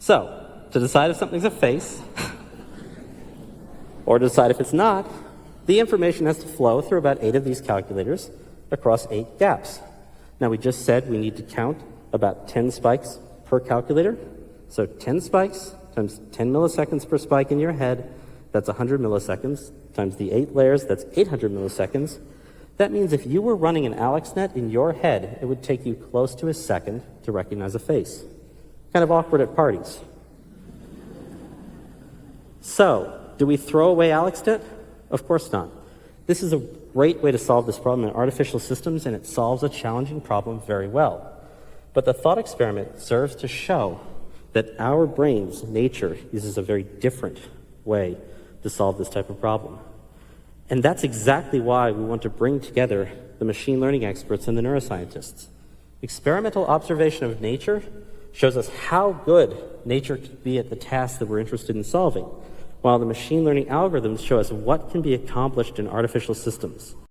So, to decide if something's a face, or to decide if it's not, the information has to flow through about 8 of these calculators across 8 gaps. Now, we just said we need to count about 10 spikes per calculator. So 10 spikes times 10 milliseconds per spike in your head, that's 100 milliseconds, times the 8 layers, that's 800 milliseconds. That means if you were running an AlexNet in your head, it would take you close to a second to recognize a face. Kind of awkward at parties. So, do we throw away AlexNet? Of course not. This is a great way to solve this problem in artificial systems, and it solves a challenging problem very well. But the thought experiment serves to show that our brains, nature, uses a very different way to solve this type of problem. And that's exactly why we want to bring together the machine learning experts and the neuroscientists. Experimental observation of nature shows us how good nature can be at the tasks that we're interested in solving, while the machine learning algorithms show us what can be accomplished in artificial systems.